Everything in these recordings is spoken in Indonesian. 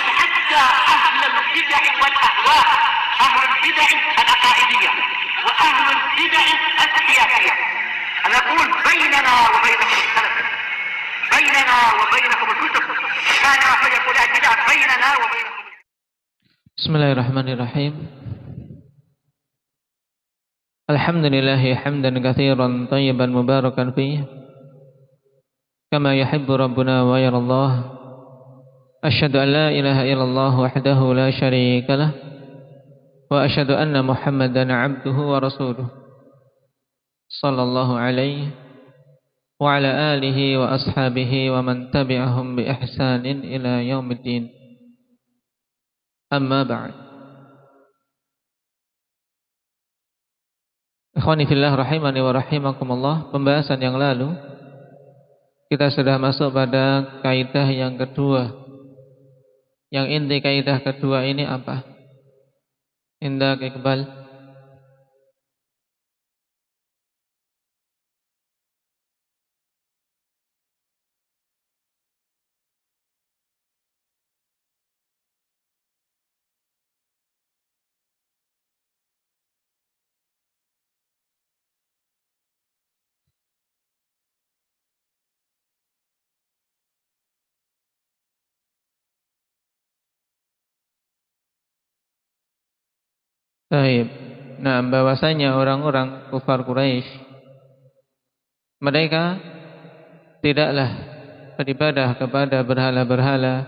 يتحدى أهل البدع والأهواء، أهل البدع العقائدية وأهل البدع السياسية. أنا أقول بيننا وبينكم السلف، بيننا وبينكم الكتب، كان فيقول البدع بيننا وبينكم. Bismillahirrahmanirrahim. Alhamdulillahi hamdan katsiran thayyiban mubarakan fihi kama yuhibbu rabbuna wa yarallah. Asyhadu an la ilaha illallah wahdahu la syarika lah wa asyhadu anna Muhammadan 'abduhu wa rasuluh sallallahu alaihi wa ala alihi wa ashabihi wa man tabi'ahum bi ihsanin ila yaumiddin. Amma ba'd. Ikhwani fillah rahimani wa rahimakumullah. Pembahasan yang lalu kita sudah masuk pada kaidah yang kedua. Yang inti kaidah kedua ini apa? Indah Iqbal. Baik. Nah, bahwasanya orang-orang kufar Quraisy mereka tidaklah beribadah kepada berhala-berhala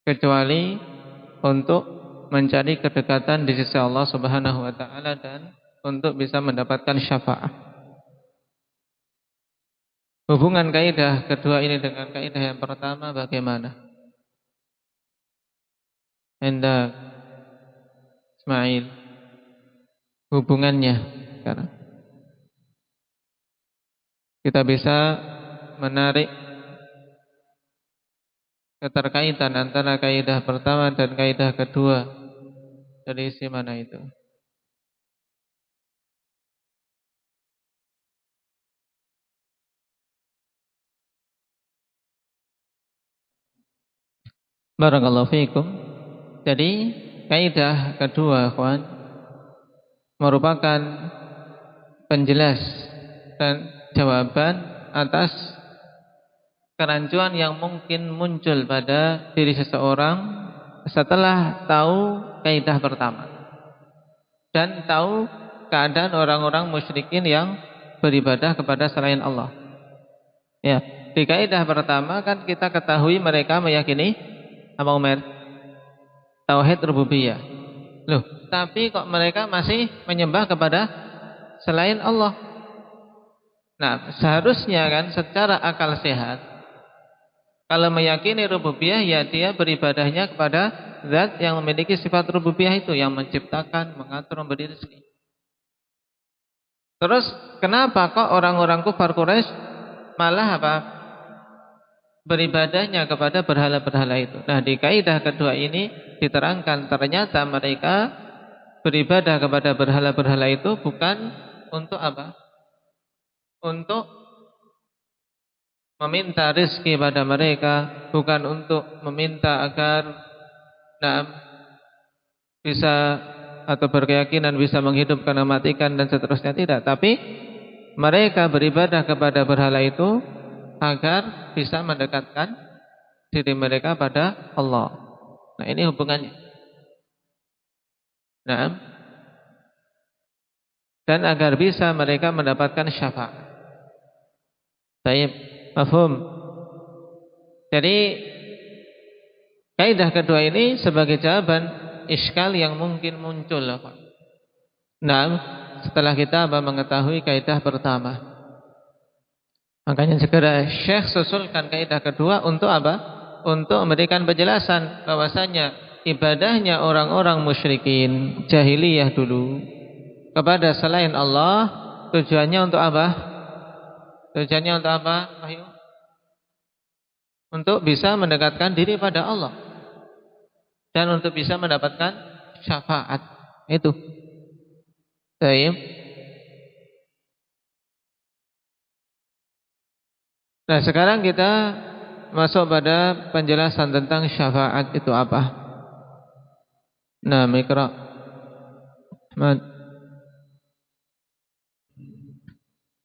kecuali untuk mencari kedekatan di sisi Allah Subhanahu wa taala dan untuk bisa mendapatkan syafaat. Hubungan kaidah kedua ini dengan kaidah yang pertama bagaimana? Hendak Ismail, hubungannya sekarang kita bisa menarik keterkaitan antara kaidah pertama dan kaidah kedua dari isi mana itu? Barakallahu fiikum. Jadi kaidah kedua, kawan, merupakan penjelas dan jawaban atas kerancuan yang mungkin muncul pada diri seseorang setelah tahu kaidah pertama dan tahu keadaan orang-orang musyrikin yang beribadah kepada selain Allah. Ya, di kaidah pertama kan kita ketahui mereka meyakini apa, Umar? Tauhid rububiyah. Loh, tapi kok mereka masih menyembah kepada selain Allah? Nah, seharusnya kan secara akal sehat kalau meyakini rububiyah ya dia beribadahnya kepada zat yang memiliki sifat rububiyah itu, yang menciptakan, mengatur, memberi rezeki. Terus kenapa kok orang-orang kufar Quraisy malah apa? Beribadahnya kepada berhala-berhala itu. Nah, di kaidah kedua ini diterangkan ternyata mereka beribadah kepada berhala-berhala itu bukan untuk apa? Untuk meminta rezeki pada mereka, bukan untuk meminta agar bisa atau berkeyakinan bisa menghidupkan, mematikan dan seterusnya, tidak. Tapi mereka beribadah kepada berhala itu agar bisa mendekatkan diri mereka pada Allah. Nah, ini hubungannya. Nah, dan agar bisa mereka mendapatkan syafaat. Baik, mafhum. Jadi kaidah kedua ini sebagai jawaban iskal yang mungkin muncul. Nah, setelah kita mengetahui kaidah pertama, makanya segera Syekh susulkan kaidah kedua untuk apa? Untuk memberikan penjelasan bahwasanya ibadahnya orang-orang musyrikin jahiliyah dulu kepada selain Allah tujuannya untuk apa? Tujuannya untuk apa? Ayo. Untuk bisa mendekatkan diri pada Allah dan untuk bisa mendapatkan syafaat. Itu. Baik. Nah, sekarang kita masuk pada penjelasan tentang syafaat itu apa. Nah, Iqra. Ahmad.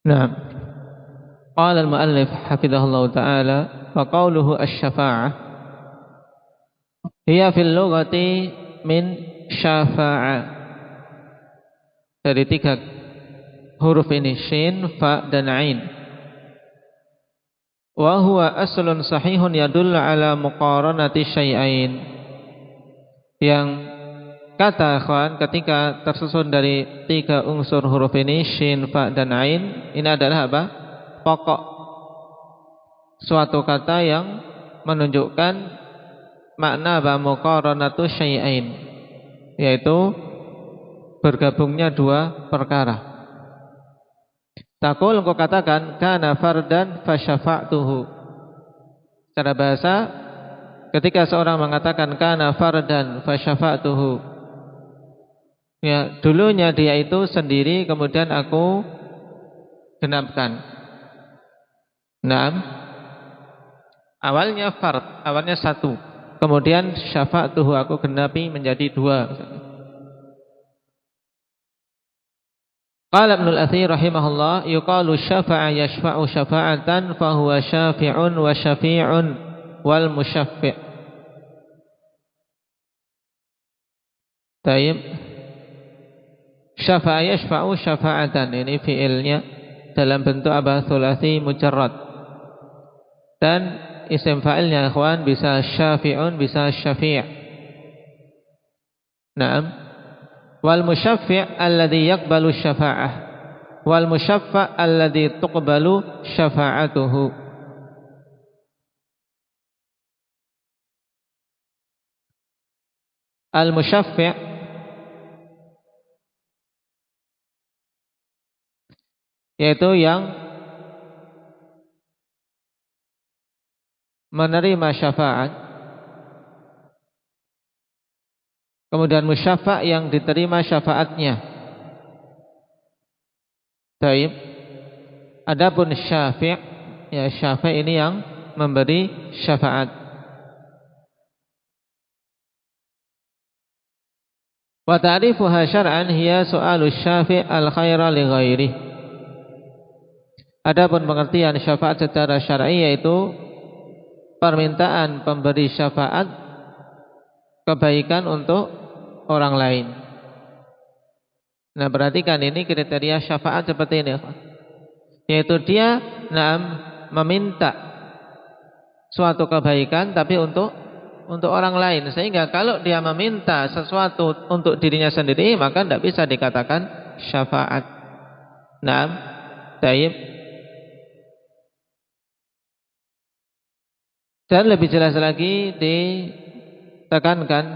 Nah, qala al-muallif hafizahullah ta'ala wa qawluhu asy-syafa'ah hiya fil lughati min syafa'a. Dari 3 huruf ini, shin, fa, dan ain. Wa huwa aslun sahihun yadullu ala muqaranati syai'ain. Yang kata akhwan ketika tersusun dari 3 unsur huruf ini, shin, fa, dan ain, ini adalah apa? Pokok suatu kata yang menunjukkan makna apa? Muqaranatu syai'ain, yaitu bergabungnya 2 perkara. Taqul, engkau katakan kana fardan fasyafa'tuhu. Secara bahasa, ketika seorang mengatakan kana fardan fasyafa'tuhu, ya, dulunya dia itu sendiri, kemudian aku genapkan. Naam. Awalnya fard, awalnya 1. Kemudian syafa'tuhu, aku genapi menjadi 2. Qala Ibnu al-Athir rahimahullah, yuqalu syafa'a yashfa'u syafa'atan fahuwa syafi'un wa syafi'un wal musyaffi'. Taib. Syafa'a yashfa'u syafa'atan, ini fi'ilnya dalam bentuk apa? Thulathi mujarrad. Dan isim fa'ilnya ikhwan bisa syafi'un, bisa syafi'. Naam. Wal musyaffi' alladhi yaqbalu syafa'ah wal musyaffa' alladhi tuqbalu syafa'atuhu. Al musyaffi' yaitu yang menerima syafaat, kemudian musyafa' yang diterima syafaatnya. Baik. Adapun syafi', ya, syafi' ini yang memberi syafaat. Wa ta'rifuha syar'an hiya su'alu syafi' al-khaira li ghairihi. Adapun pengertian syafaat secara syar'i yaitu permintaan pemberi syafaat kebaikan untuk orang lain. Nah, perhatikan ini kriteria syafaat seperti ini, yaitu dia meminta suatu kebaikan tapi untuk orang lain, sehingga kalau dia meminta sesuatu untuk dirinya sendiri maka tidak bisa dikatakan syafaat. Naam, baik. Dan lebih jelas lagi ditekankan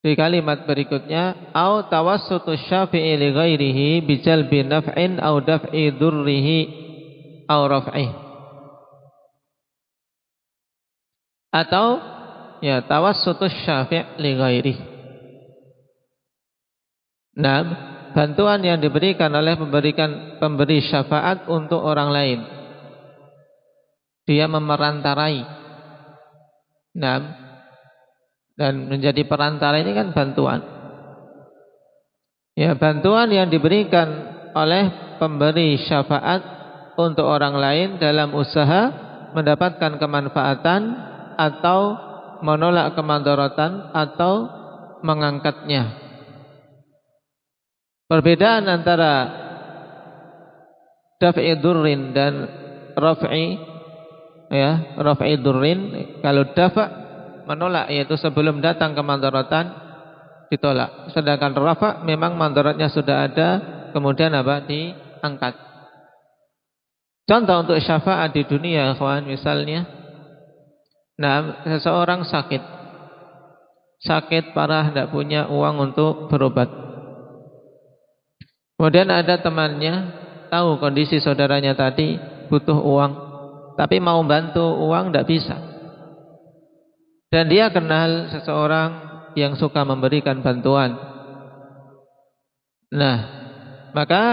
di kalimat berikutnya, au tawassutu syafi'i li ghairihi bi jalbi naf'in au daf'i durrihi au raf'i. Atau ya tawassutu syafi' li ghairihi. Nah, bantuan yang diberikan oleh pemberi syafaat untuk orang lain. Dia memerantarai. Nah, dan menjadi perantara ini kan bantuan. Ya, bantuan yang diberikan oleh pemberi syafaat untuk orang lain dalam usaha mendapatkan kemanfaatan atau menolak kemandaratan atau mengangkatnya. Perbedaan antara daf'i durrin dan raf'i, ya, raf'i durrin, kalau dafa' menolak, yaitu sebelum datang kemandaratan ditolak. Sedangkan rafa' memang mandaratnya sudah ada, kemudian apa? Diangkat. Contoh untuk syafaat di dunia, kawan, misalnya, nah, seseorang sakit parah, tidak punya uang untuk berobat. Kemudian ada temannya tahu kondisi saudaranya tadi butuh uang, tapi mau bantu uang tidak bisa. Dan dia kenal seseorang yang suka memberikan bantuan. Nah, maka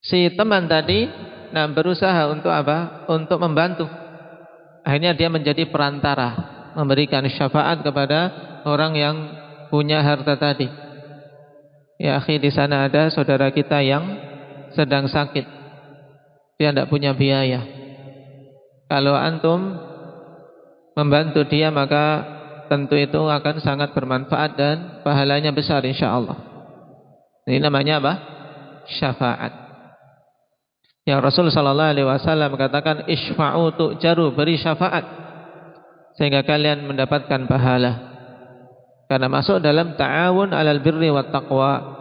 si teman tadi berusaha untuk apa? Untuk membantu. Akhirnya dia menjadi perantara, memberikan syafaat kepada orang yang punya harta tadi. Ya akhi, di sana ada saudara kita yang sedang sakit. Dia tidak punya biaya. Kalau antum membantu dia, maka tentu itu akan sangat bermanfaat dan pahalanya besar insyaallah. Ini namanya apa? Syafaat. Yang Rasul sallallahu alaihi wasallam katakan isfa'u tu'jaru, beri syafaat sehingga kalian mendapatkan pahala. Karena masuk dalam ta'awun 'alal birri wat taqwa.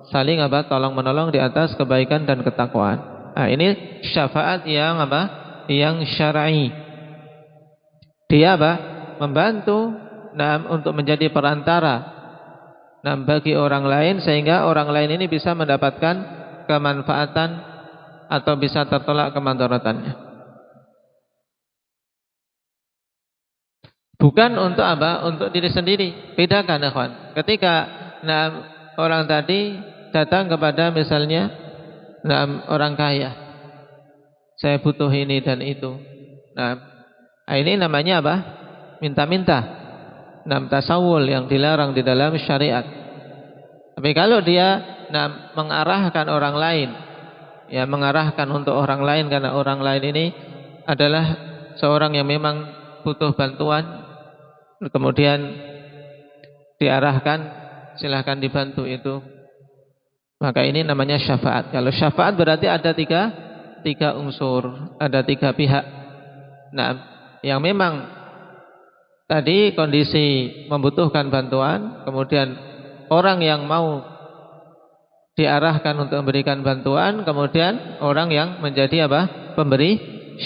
Saling apa? Tolong menolong di atas kebaikan dan ketakwaan. Nah, ini syafaat yang apa? Yang syar'i. Dia apa? Membantu untuk menjadi perantara bagi orang lain sehingga orang lain ini bisa mendapatkan kemanfaatan atau bisa tertolak kemadaratannya. Bukan untuk apa? Untuk diri sendiri. Bedakan, ikhwan. Ketika orang tadi datang kepada misalnya orang kaya, saya butuh ini dan itu. Ini namanya apa? Minta-minta. Tasawul yang dilarang di dalam syariat. Tapi kalau dia mengarahkan orang lain, ya mengarahkan untuk orang lain karena orang lain ini adalah seorang yang memang butuh bantuan, kemudian diarahkan, silahkan dibantu itu, maka ini namanya syafaat. Kalau syafaat berarti ada tiga unsur, ada tiga pihak. Yang memang tadi kondisi membutuhkan bantuan, kemudian orang yang mau diarahkan untuk memberikan bantuan, kemudian orang yang menjadi apa? Pemberi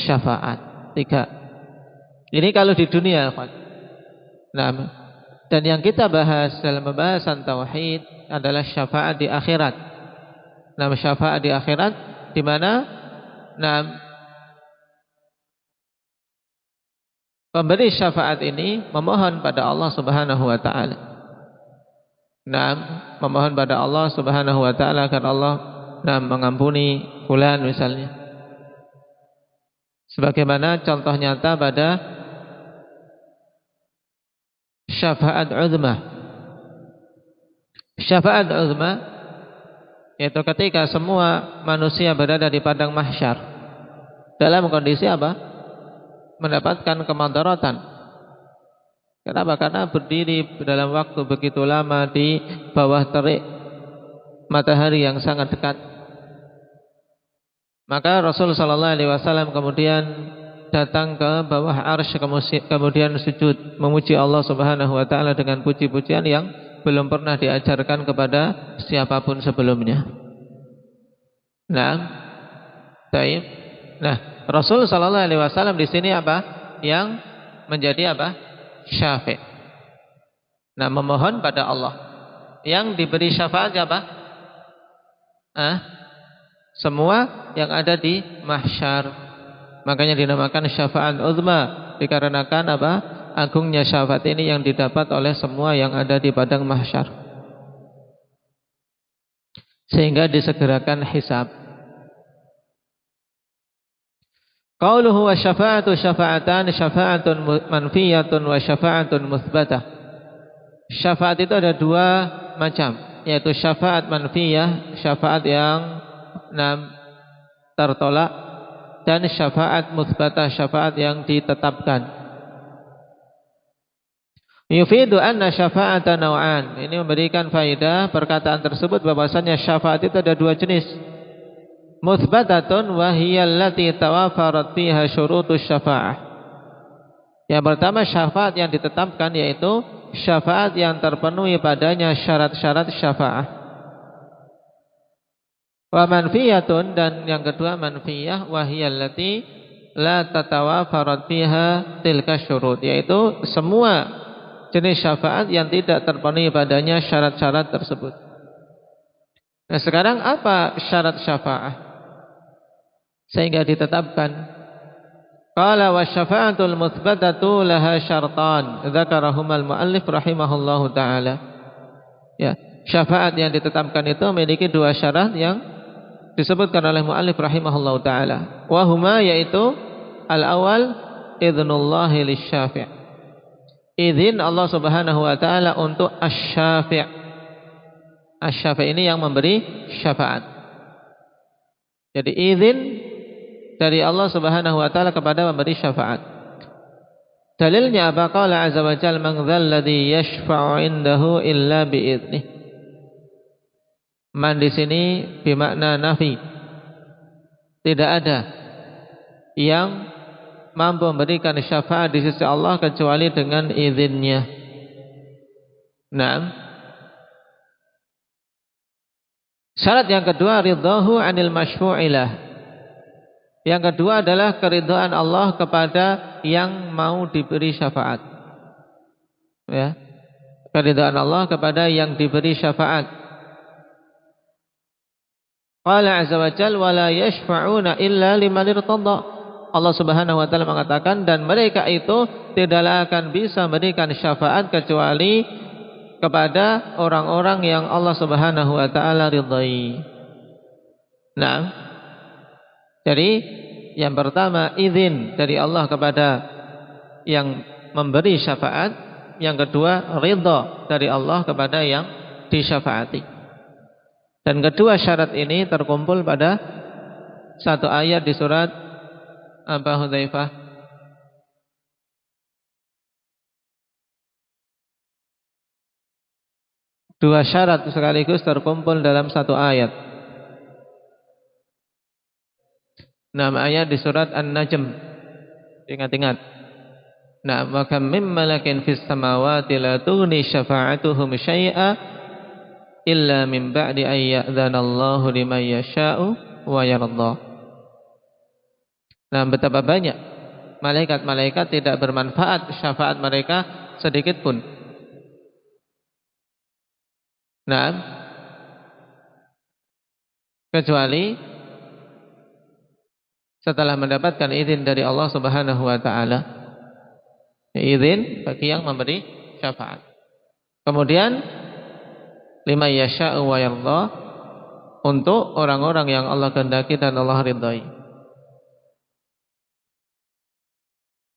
syafaat. Tiga. Ini kalau di dunia, dan yang kita bahas dalam pembahasan tauhid adalah syafaat di akhirat. Syafaat di akhirat di mana pemberi syafaat ini memohon pada Allah Subhanahu wa taala. Memohon pada Allah Subhanahu wa taala agar Allah mengampuni fulan misalnya. Sebagaimana contoh nyata pada syafaat uzma. Syafaat uzma yaitu ketika semua manusia berada di padang mahsyar dalam kondisi apa? Mendapatkan kemadaratan. Kenapa? Karena berdiri dalam waktu begitu lama di bawah terik matahari yang sangat dekat. Maka Rasul sallallahu alaihi wasallam kemudian datang ke bawah arsy, kemudian sujud memuji Allah Subhanahu wa taala dengan puji-pujian yang belum pernah diajarkan kepada siapapun sebelumnya. Baik. Rasul sallallahu alaihi wasallam di sini apa? Yang menjadi apa? Syafi'. Memohon pada Allah. Yang diberi syafaat apa? Semua yang ada di mahsyar. Makanya dinamakan syafaat uzma, dikarenakan apa? Agungnya syafaat ini yang didapat oleh semua yang ada di padang mahsyar. Sehingga disegerakan hisab. Qauluhu wa syafa'atu syafa'atan, syafa'atun manfiyatun wa syafa'atun muthbatah. Syafaat itu ada dua macam, yaitu syafaat manfiyah, syafaat yang tertolak, dan syafaat muthbatah, syafaat yang ditetapkan. Yufidu anna syafa'ata naw'an. Ini memberikan faedah perkataan tersebut bahwasanya syafaat itu ada dua jenis. Muthbatatun wa hiya allati tawafarat fiha syurutus syafa'ah. Yang pertama syafaat yang ditetapkan yaitu syafaat yang terpenuhi padanya syarat-syarat syafa'ah. Wa manfiyatun, dan yang kedua manfiyah, wa hiya allati la tatawafarat fiha tilka syurut, yaitu semua jenis syafaat yang tidak terpenuhi padanya syarat-syarat tersebut. Nah, sekarang apa syarat syafa'ah sehingga ditetapkan? Qala wa syafa'atul muthbatatu laha syartan dzakarahumal muallif rahimahullahu taala. Ya, syafaat yang ditetapkan itu memiliki dua syarat yang disebutkan oleh muallif rahimahullahu taala. Wa huma, yaitu al-awwal idzunullahi lisyafi'. Izin Allah Subhanahu wa taala untuk asy-syafi'. Asy-syafi' ini yang memberi syafaat. Jadi izin dari Allah Subhanahu wa taala kepada memberi syafaat. Dalilnya apa? Qala azza wa jalla man dzal ladzi yashfa'u 'indahu illa bi'idznih. Man di sini bermakna nafi. Tidak ada yang mampu memberikan syafaat di sisi Allah kecuali dengan izinnya. Naam. Syarat yang kedua, ridhahu 'anil masyfu'ilah. Yang kedua adalah keridhaan Allah kepada yang mau diberi syafaat. Ya. Keridhaan Allah kepada yang diberi syafaat. Qala azza wa jalla wa la yashfa'una illa liman irtada. Allah Subhanahu wa taala mengatakan, dan mereka itu tidaklah akan bisa memberikan syafaat kecuali kepada orang-orang yang Allah Subhanahu wa taala ridhai. Nah, jadi yang pertama izin dari Allah kepada yang memberi syafaat, yang kedua ridha dari Allah kepada yang disyafaati. Dan kedua syarat ini terkumpul pada satu ayat di surat apa, Hudzaifah? Dua syarat sekaligus terkumpul dalam satu ayat. Nama ayat di surat An-Najm. Ingat-ingat. Nah, wa kam mim malakin fis samawati la tughni syafa'atuhum syai'a illa min ba'di an ya'dzanallahu liman yasha'u wa yarda. Nah, betapa banyak malaikat-malaikat tidak bermanfaat syafaat mereka sedikit pun. Nah, kecuali setelah mendapatkan izin dari Allah Subhanahu wa taala. Izin bagi yang memberi syafaat. Kemudian liman yasha'u wa yarda, untuk orang-orang yang Allah kehendaki dan Allah ridhai.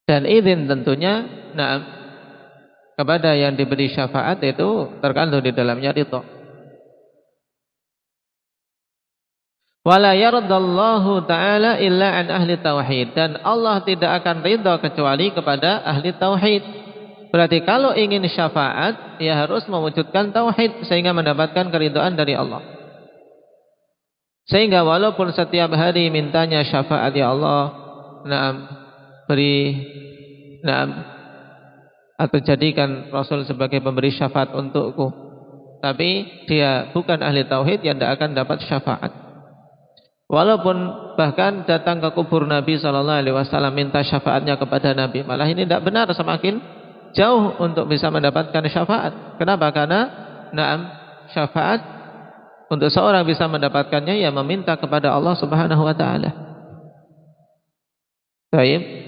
Dan izin tentunya kepada yang diberi syafaat itu terkandung di dalamnya ridha. Wala yardallahu ta'ala illa an ahli tauhid, dan Allah tidak akan ridha kecuali kepada ahli tauhid. Berarti kalau ingin syafaat, ya harus mewujudkan tauhid sehingga mendapatkan keridhaan dari Allah. Sehingga walaupun setiap hari mintanya syafaat, ya Allah, beri atau jadikan Rasul sebagai pemberi syafaat untukku, tapi dia bukan ahli tauhid, yang tidak akan dapat syafaat. Walaupun bahkan datang ke kubur Nabi SAW minta syafaatnya kepada Nabi, malah ini tidak benar, semakin jauh untuk bisa mendapatkan syafaat. Kenapa? Karena syafaat untuk seorang bisa mendapatkannya, ya meminta kepada Allah Subhanahu wa taala. Baik.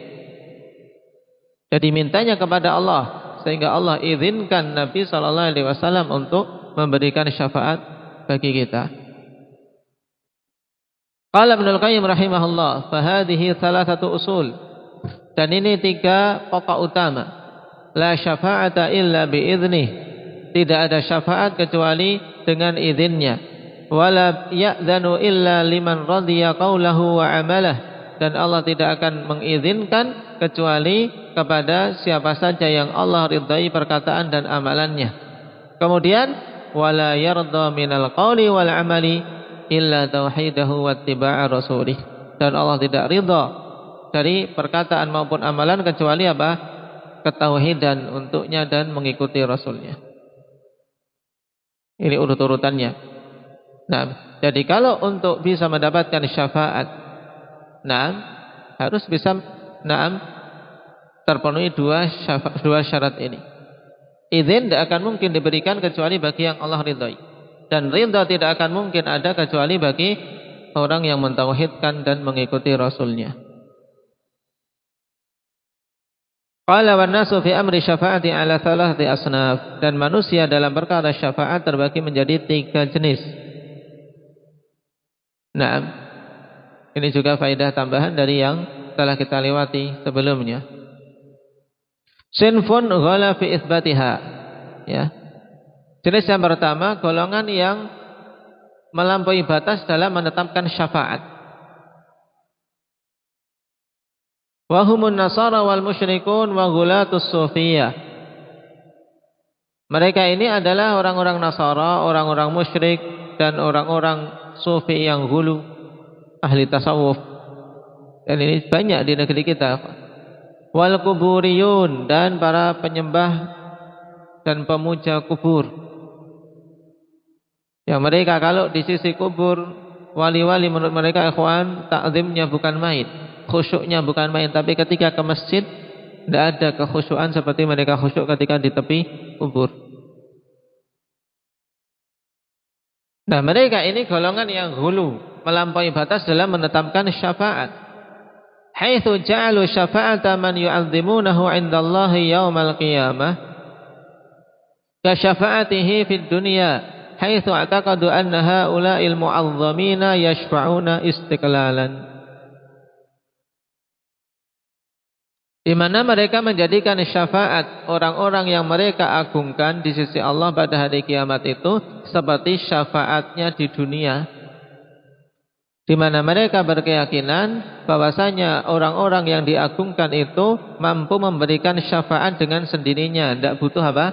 Jadi mintanya kepada Allah, sehingga Allah izinkan Nabi SAW untuk memberikan syafaat bagi kita. Qala Ibnul Qayyim rahimahullah, fahadhihi thalathatu usul. Dan ini tiga pokok utama. La syafa'ata illa biiznih. Tidak ada syafaat kecuali dengan izinnya. Wala ya'dzanu illa liman radiya qawlahu wa amalah. Dan Allah tidak akan mengizinkan kecuali kepada siapa saja yang Allah ridhai perkataan dan amalannya. Kemudian wala yarda minal qawli wal amali illa tauhidahu wattiba'a rasulih. Dan Allah tidak ridha dari perkataan maupun amalan kecuali apa? Ketauhidan untuknya dan mengikuti Rasulnya. Ini urut-urutannya. Nah, jadi kalau untuk bisa mendapatkan syafaat, harus bisa terpenuhi dua syarat ini. Izin tidak akan mungkin diberikan kecuali bagi yang Allah ridhai. Dan ridha tidak akan mungkin ada kecuali bagi orang yang mentauhidkan dan mengikuti Rasulnya. Qala wan nasu fi amri syafaati ala thalathati asnaf. Dan manusia dalam perkara syafaat terbagi menjadi tiga jenis. Nah, ini juga faedah tambahan dari yang telah kita lewati sebelumnya. Sinfun ghala fi itsbatiha. Ya. Jenis yang pertama, golongan yang melampaui batas dalam menetapkan syafaat. Wa humun nasara wal musyrikun wa ghulatus sufiyah. Mereka ini adalah orang-orang Nasara, orang-orang musyrik dan orang-orang sufi yang hulu, ahli tasawuf. Dan ini banyak di negeri kita. Wal kuburiyun, dan para penyembah dan pemuja kubur. Yang mereka kalau di sisi kubur, wali-wali menurut mereka ikhwan, takzimnya bukan main, khusyuknya bukan main. Tapi ketika ke masjid, tidak ada kekhusyuan seperti mereka khusyuk ketika di tepi kubur. Nah, mereka ini golongan yang hulu, melampaui batas dalam menetapkan syafaat. Haitsu ja'alu syafa'ata man yu'azzimunahu 'indallahi yaumal qiyamah ka syafa'atihi fid dunya, haitsu i'taqadu anna haula'il mu'azzamina yashfa'una istiqlalan. Di mana mereka menjadikan syafaat orang-orang yang mereka agungkan di sisi Allah pada hari kiamat itu seperti syafaatnya di dunia, di mana mereka berkeyakinan bahwasanya orang-orang yang diagungkan itu mampu memberikan syafaat dengan sendirinya, tidak butuh apa?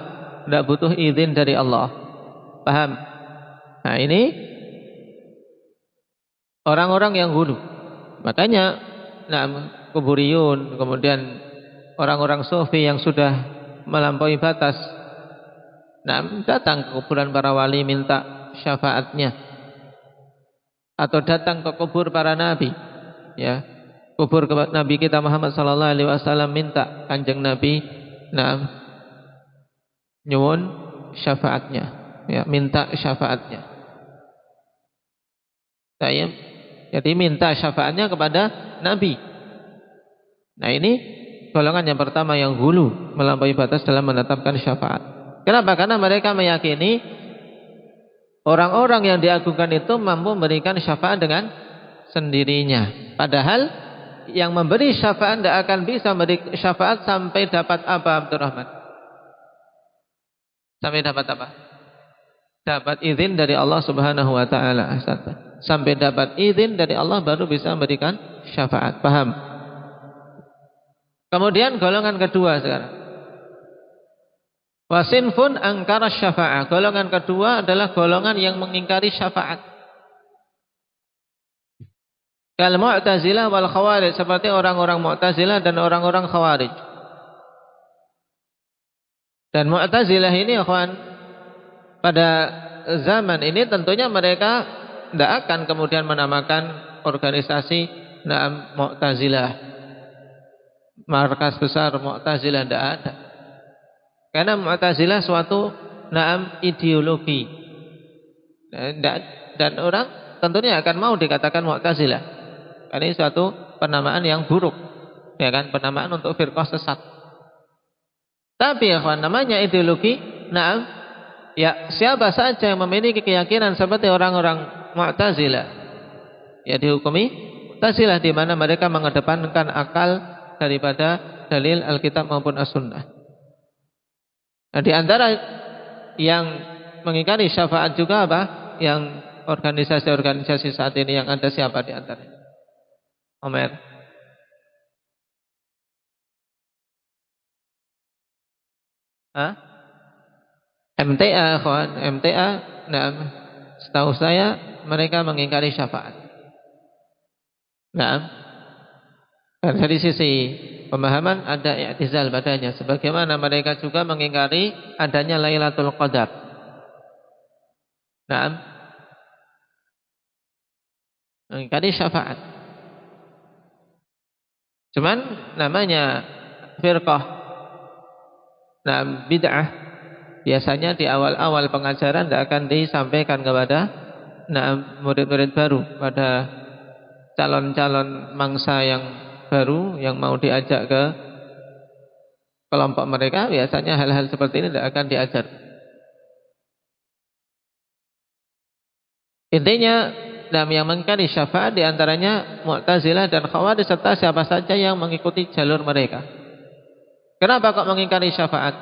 Tidak butuh izin dari Allah. Paham? Nah, ini orang-orang yang hulu. Makanya, nah, kuburiyun, kemudian orang-orang sufi yang sudah melampaui batas, nah, datang ke kuburan para wali minta syafaatnya, atau datang ke kubur para nabi, ya, kubur Nabi kita Muhammad sallallahu alaihi wasallam, minta kanjeng Nabi, nah, nyuwun syafaatnya, ya, minta syafaatnya. Jadi minta syafaatnya kepada Nabi. Nah, ini golongan yang pertama yang hulu, melampaui batas dalam menetapkan syafaat. Kenapa? Karena mereka meyakini orang-orang yang diagungkan itu mampu memberikan syafaat dengan sendirinya. Padahal yang memberi syafaat tidak akan bisa memberi syafaat sampai dapat apa, Abdurrahman? Sampai dapat apa? Dapat izin dari Allah Subhanahu wa taala. Sampai dapat izin dari Allah baru bisa memberikan syafaat. Paham? Kemudian golongan kedua sekarang. Wasinfun angkara syafa'ah. Golongan kedua adalah golongan yang mengingkari syafaat. Kal Mu'tazilah wal Khawarij, seperti orang-orang Mu'tazilah dan orang-orang Khawarij. Dan Mu'tazilah ini, ikhwan, pada zaman ini tentunya mereka tidak akan kemudian menamakan organisasi Mu'tazilah, markas besar Mu'tazilah, tidak ada. Karena Mu'tazilah suatu ideologi, dan orang tentunya akan mau dikatakan Mu'tazilah. Karena ini suatu penamaan yang buruk, ya kan, penamaan untuk firqah sesat. Tapi ya kawan, namanya ideologi, ya siapa saja yang memiliki keyakinan seperti orang-orang Mu'tazilah, ya dihukumi Mu'tazilah, di mana mereka mengedepankan akal daripada dalil Alkitab maupun As-Sunnah. Nah, di antara yang mengingkari syafaat juga apa? Yang organisasi-organisasi saat ini yang ada, siapa di antara? Omer. MTA, kawan, MTA. Nah, setahu saya mereka mengingkari syafaat. Nah, dari sisi pemahaman ada i'tizal padanya, sebagaimana mereka juga mengingkari adanya Lailatul Qadar. Nah, mengingkari syafaat. Cuman namanya firqah bid'ah, biasanya di awal-awal pengajaran tidak akan disampaikan kepada murid-murid baru, pada calon-calon mangsa yang baru yang mau diajak ke kelompok mereka. Biasanya hal-hal seperti ini tidak akan diajar. Intinya dan yang mengingkari syafaat di antaranya Mu'tazilah dan Khawarij serta siapa saja yang mengikuti jalur mereka. Kenapa kok mengingkari syafaat?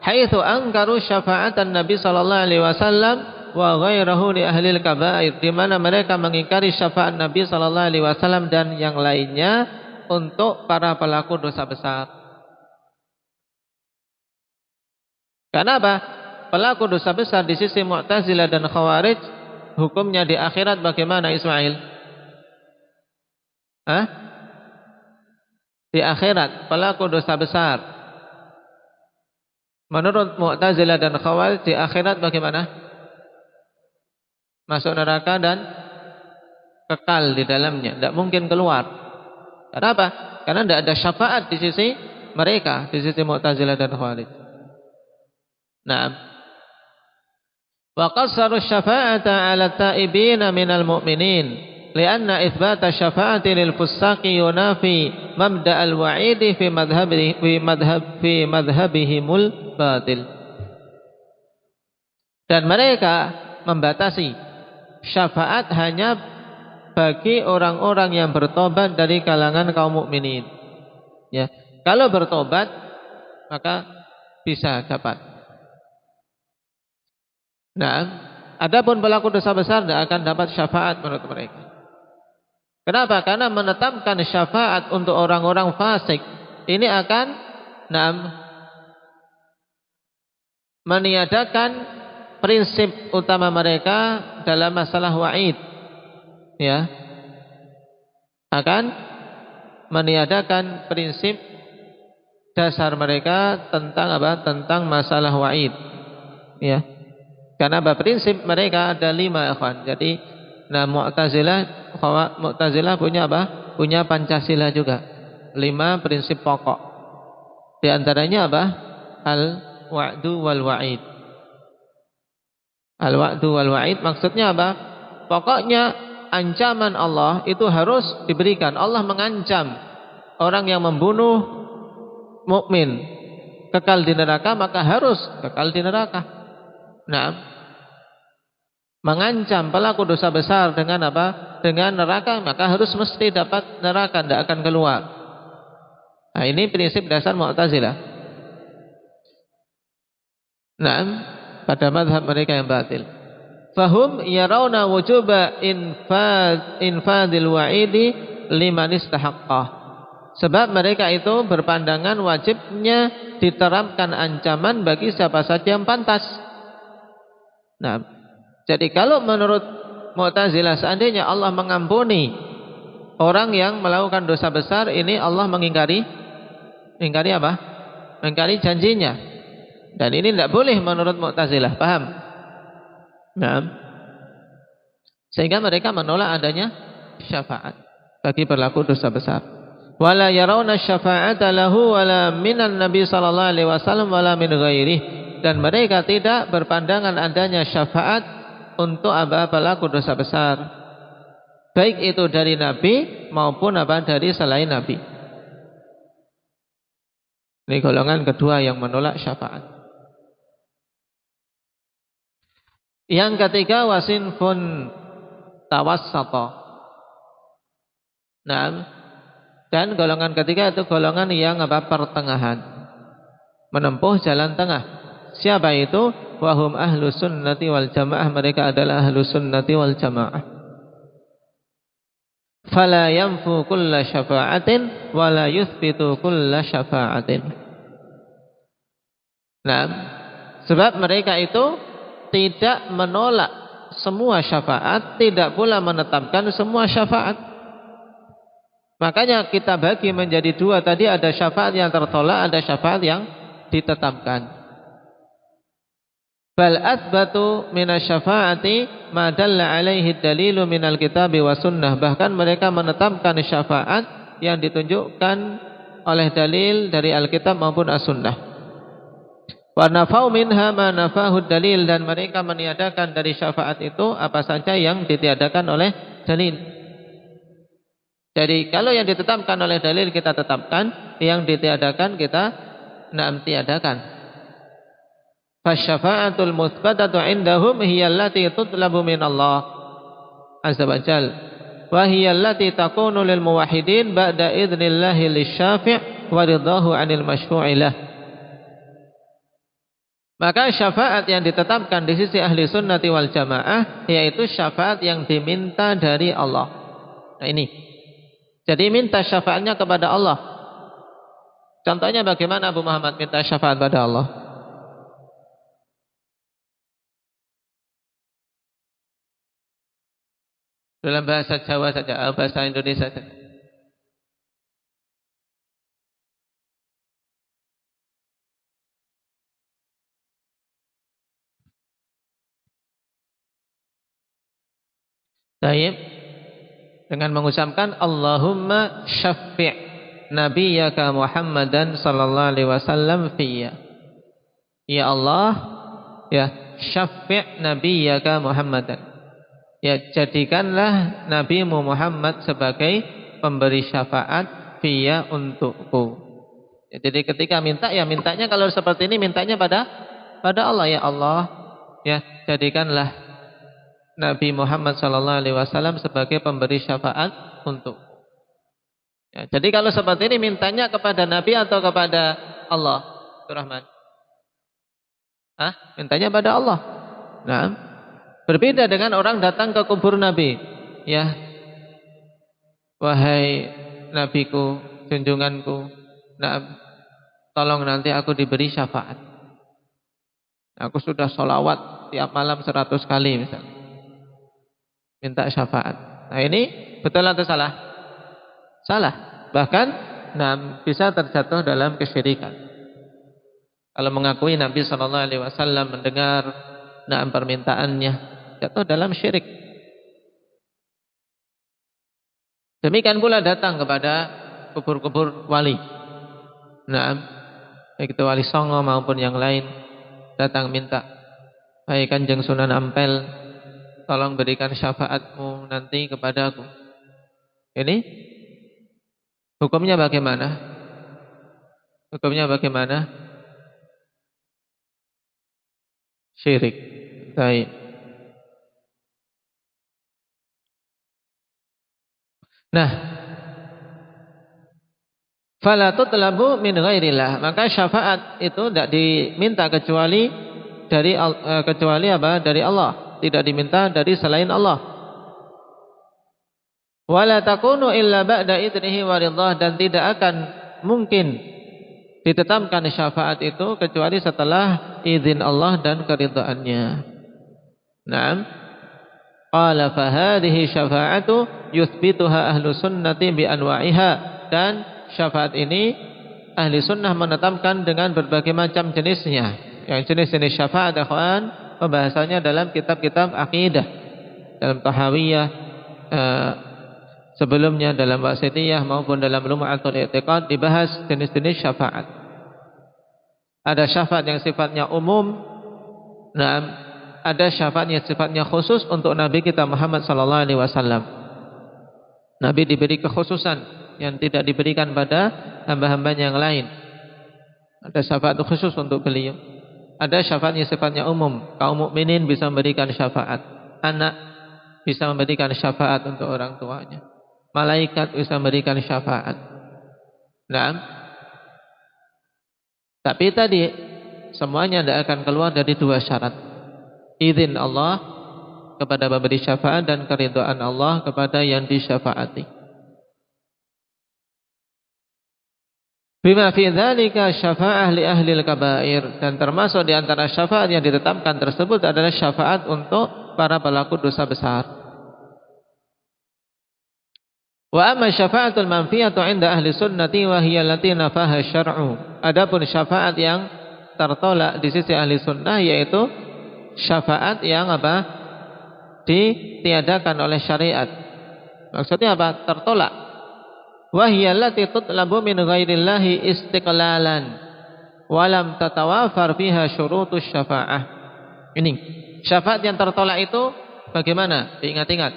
Haitsu angkaru syafa'atan Nabi sallallahu alaihi wasallam wa ghairahu li ahlil kaba'ir, di mana mereka mengingkari syafaat Nabi sallallahu alaihi wasallam dan yang lainnya untuk para pelaku dosa besar. Kenapa? Pelaku dosa besar di sisi Mu'tazilah dan Khawarij hukumnya di akhirat bagaimana, Ismail? Hah? Di akhirat pelaku dosa besar menurut Mu'tazilah dan Khawarij di akhirat bagaimana? Masuk neraka dan kekal di dalamnya, tidak mungkin keluar. Kenapa? Karena tidak ada syafaat di sisi mereka, di sisi Mu'tazilah dan Khawarij. Naam. Wa qassaru syafa'ata 'ala at-ta'ibina minal mu'minin li'anna itsbata syafa'ati lil fusaqi yunafi mabda' al-wa'idi fi madhhabihimul batil. Dan mereka membatasi syafaat hanya bagi orang-orang yang bertobat dari kalangan kaum mukminin. Ya, kalau bertobat maka bisa dapat. Nah, adapun pelaku dosa besar tidak akan dapat syafaat menurut mereka. Kenapa? Karena menetapkan syafaat untuk orang-orang fasik ini akan meniadakan prinsip utama mereka dalam masalah wa'id. Ya, akan meniadakan prinsip dasar mereka tentang apa? Tentang masalah wa'id. Ya. Karena prinsip mereka ada 5, ikhwan. Jadi, Mu'tazilah punya apa? Punya Pancasila juga. 5 prinsip pokok. Di antaranya apa? Al-wa'du wal wa'id. Al-wa'du wal wa'id maksudnya apa? Pokoknya ancaman Allah itu harus diberikan. Allah mengancam orang yang membunuh mukmin kekal di neraka, maka harus kekal di neraka. Nah, mengancam pelaku dosa besar dengan apa? Dengan neraka, maka harus mesti dapat neraka, tidak akan keluar. Nah, ini prinsip dasar Mu'tazilah. Nah, pada mazhab mereka yang batil. Fahum yarawna wujuba infadil wa'idi liman istahaqqah. Sebab mereka itu berpandangan wajibnya diterapkan ancaman bagi siapa saja yang pantas. Nah, jadi kalau menurut Mu'tazilah seandainya Allah mengampuni orang yang melakukan dosa besar, ini Allah mengingkari apa? Mengingkari janjinya. Dan ini tidak boleh menurut Mu'tazilah, paham? Nah, sehingga mereka menolak adanya syafaat bagi pelaku dosa besar. Wala yarawna syafa'ata lahu wala minan Nabi sallallahu alaihi wasallam wala min ghairihi, dan mereka tidak berpandangan adanya syafaat untuk pelaku dosa besar, baik itu dari Nabi maupun dari selain Nabi. Ini golongan kedua yang menolak syafaat. Yang ketiga, wasinfun tawassata. Nah, dan golongan ketiga itu golongan yang pertengahan, menempuh jalan tengah. Siapa itu? Wahum ahlu sunnati wal jamaah. Mereka adalah ahlu sunnati wal jamaah. Fala yanfu kulla syafa'atin wala yuthbitu kulla syafa'atin. Nah, sebab mereka itu tidak menolak semua syafaat, tidak pula menetapkan semua syafaat. Makanya kita bagi menjadi 2 tadi, ada syafaat yang tertolak, ada syafaat yang ditetapkan. Bal athbatu minasyafaati ma dalla alaihi dalilu minal kitabi wa sunnah. Bahkan mereka menetapkan syafaat yang ditunjukkan oleh dalil dari Alkitab maupun As-Sunnah. Wa nafau minha ma nafahu dalil, dan mereka meniadakan dari syafaat itu apa saja yang ditiadakan oleh dalil. Jadi kalau yang ditetapkan oleh dalil kita tetapkan, yang ditiadakan kita tiadakan. Fasyafa'atul mutsbatatu indahum hiya allati tutlabu minallah. azza wa jal. Wa hiya allati takunu lil muwahhidin ba'da idnillahi lisyafi' wa ridahu 'anil masyfu'i lah. Maka syafaat yang ditetapkan di sisi ahli sunnati wal jamaah yaitu syafaat yang diminta dari Allah. Nah ini. Jadi minta syafaatnya kepada Allah. Contohnya bagaimana Abu Muhammad minta syafaat pada Allah? Dalam bahasa Jawa saja, bahasa Indonesia saja. Baik. Dengan mengucapkan Allahumma syaffi' nabiyyaka Muhammadan sallallahu alaihi wasallam fiyya. Ya Allah, ya syaffi' nabiyyaka Muhammadan. Ya jadikanlah nabimu Muhammad sebagai pemberi syafaat fiyya untukku. Ya, jadi ketika minta ya mintanya kalau seperti ini mintanya pada Allah, ya Allah, ya jadikanlah Nabi Muhammad sallallahu alaihi wasallam sebagai pemberi syafaat untuk. Ya, jadi kalau seperti ini mintanya kepada Nabi atau kepada Allah? Rahman. Mintanya pada Allah. Nah, berbeda dengan orang datang ke kubur Nabi. Ya, wahai Nabiku, junjunganku, nah, tolong nanti aku diberi syafaat. Aku sudah sholawat tiap malam 100 kali misalnya. Minta syafaat. Nah ini betul atau salah? Salah. Bahkan bisa terjatuh dalam kesyirikan. Kalau mengakui Nabi SAW mendengar permintaannya, jatuh dalam syirik. Demikian pula datang kepada kubur-kubur wali. Baik itu wali Songo maupun yang lain, datang minta, hai Kanjeng Sunan Ampel, tolong berikan syafaatmu nanti kepadaku. Ini hukumnya bagaimana? Hukumnya bagaimana? Syirik. Baik. Nah, fala tutlabu min ghairillah. Maka syafaat itu tidak diminta kecuali dari apa? Dari Allah. Tidak diminta dari selain Allah. Wala takunu illa ba'da idnihi wa ridhah, dan tidak akan mungkin ditetapkan syafaat itu kecuali setelah izin Allah dan keridhaannya. Naam. Qala fa hadhihi syafa'atu yuthbituha ahlu sunnati bi anwa'iha, dan syafaat ini ahli sunnah menetapkan dengan berbagai macam jenisnya. Yang jenis-jenis syafaat akhwan pembahasannya dalam kitab-kitab akidah, dalam Tahawiyah, sebelumnya dalam Wasitiyah maupun dalam Lum'atul I'tiqad dibahas jenis-jenis syafaat. Ada syafaat yang sifatnya umum, ada syafaat yang sifatnya khusus untuk Nabi kita Muhammad sallallahu alaihi wasallam. Nabi diberi kekhususan yang tidak diberikan pada hamba-hamba yang lain. Ada syafaat khusus untuk beliau. Ada syafaat yang sifatnya umum. Kaum mukminin bisa memberikan syafaat. Anak bisa memberikan syafaat untuk orang tuanya. Malaikat bisa memberikan syafaat. Nah, tapi tadi semuanya tidak akan keluar dari dua syarat. Izin Allah kepada pemberi syafaat dan keridhaan Allah kepada yang disyafaati. Bima fi dzalika syafa'ah li ahli al-kaba'ir, dan termasuk di antara syafaat yang ditetapkan tersebut adalah syafaat untuk para pelaku dosa besar. Wa amma syafa'atul manfiyatu 'inda ahli sunnati wa hiya allati nafaha syar'u. Adapun syafaat yang tertolak di sisi ahli sunnah yaitu syafaat yang apa? Ditiadakan oleh syariat. Maksudnya apa? Tertolak. Wahiyya allati tutlabu min ghairillahi istiqlalan wa lam tatawafar fiha syurutus syafa'ah. Ini syafaat yang tertolak itu bagaimana? Diingat-ingat.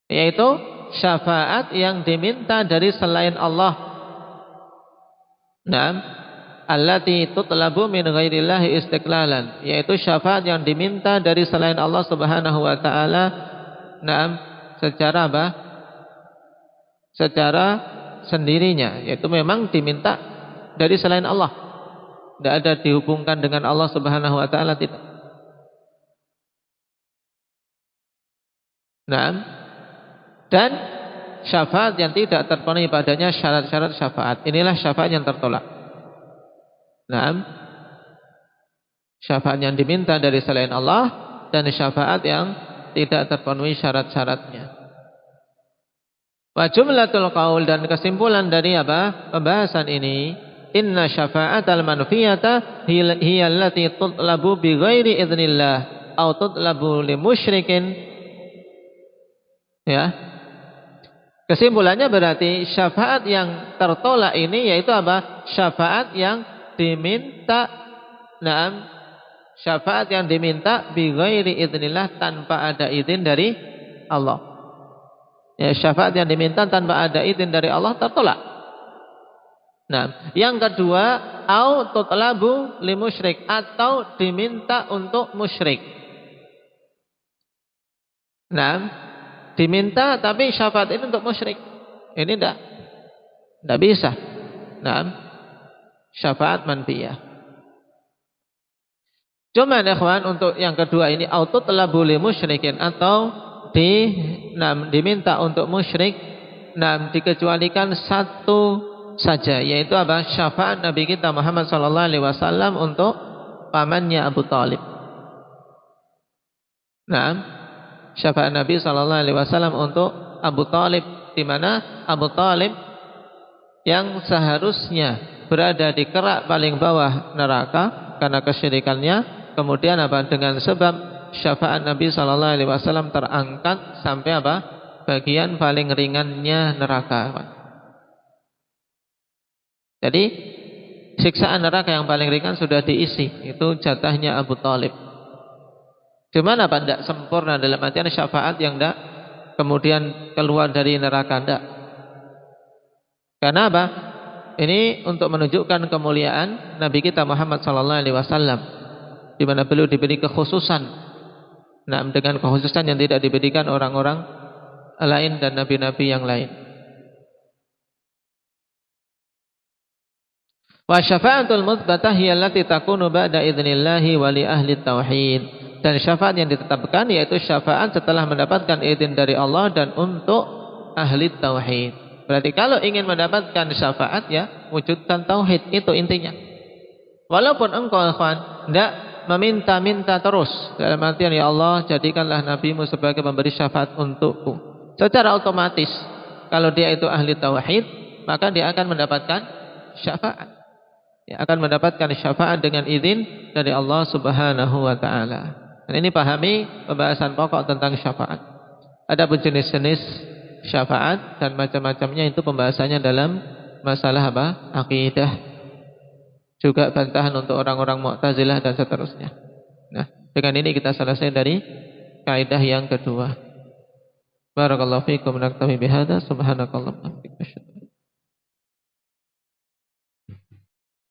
Yaitu syafaat yang diminta dari selain Allah. Naam, allati tutlabu min ghairillahi istiqlalan, yaitu syafaat yang diminta dari selain Allah Subhanahu wa taala secara apa? Secara sendirinya, yaitu memang diminta dari selain Allah. Tidak ada dihubungkan dengan Allah Subhanahu wa taala, tidak. Dan syafaat yang tidak terpenuhi padanya syarat-syarat syafaat. Inilah syafaat yang tertolak. Syafaat yang diminta dari selain Allah dan syafaat yang tidak terpenuhi syarat-syaratnya. Wa jumlatul qaul, dan kesimpulan dari apa? Pembahasan ini, inna syafa'atal manfiyata hiya allati tutlabu bi ghairi idznillah aw tutlabu li musyrikin. Ya. Kesimpulannya berarti syafaat yang tertolak ini yaitu apa? Syafaat yang diminta, syafaat yang diminta bi ghairi idznillah, tanpa ada izin dari Allah. Ya, syafaat yang diminta tanpa ada izin dari Allah tertolak. Yang kedua, au tutlabu li musyrik, atau diminta untuk musyrik. Diminta tapi syafaat ini untuk musyrik. Ini tidak bisa. Syafaat manfiyah. Cuma ikhwan, untuk yang kedua ini au tutlabu li musyrikin, atau diminta untuk musyrik, dikecualikan satu saja, yaitu apa? Syafaat Nabi kita Muhammad sallallahu alaihi wasallam untuk pamannya Abu Thalib. Syafaat Nabi sallallahu alaihi wasallam untuk Abu Thalib, di mana Abu Thalib yang seharusnya berada di kerak paling bawah neraka karena kesyirikannya, kemudian apa? Dengan sebab syafaat Nabi sallallahu alaihi wasallam terangkat sampai apa? Bagian paling ringannya neraka. Jadi siksaan neraka yang paling ringan sudah diisi, itu jatahnya Abu Thalib. Cuman apa? Tidak sempurna, dalam artian syafaat yang tidak kemudian keluar dari neraka, tidak. Karena apa? Ini untuk menunjukkan kemuliaan Nabi kita Muhammad sallallahu alaihi wasallam, di mana beliau diberi kekhususan. Dengan kekhususan yang tidak diberikan orang-orang lain dan nabi-nabi yang lain. Wa syafa'atul mutsbatah hiya allati takunu ba'da idznillah wa li ahli tauhid. Dan syafaat yang ditetapkan yaitu syafaat setelah mendapatkan izin dari Allah dan untuk ahli tauhid. Berarti kalau ingin mendapatkan syafaat, ya wujudkan tauhid, itu intinya. Walaupun engkau ikhwan tidak meminta-minta terus, dalam artian ya Allah jadikanlah nabimu sebagai pemberi syafaat untukku, secara otomatis kalau dia itu ahli tauhid, maka dia akan mendapatkan syafaat. Dia akan mendapatkan syafaat dengan izin dari Allah Subhanahu wa taala. Dan ini pahami pembahasan pokok tentang syafaat. Adapun jenis-jenis syafaat dan macam-macamnya itu pembahasannya dalam masalah apa? Akidah. Juga bantahan untuk orang-orang Mu'tazilah dan seterusnya. Dengan ini kita selesai dari kaidah yang kedua. Barakallahu fiikum, naktafi bihadza, subhanakallahumma wa bihamdika.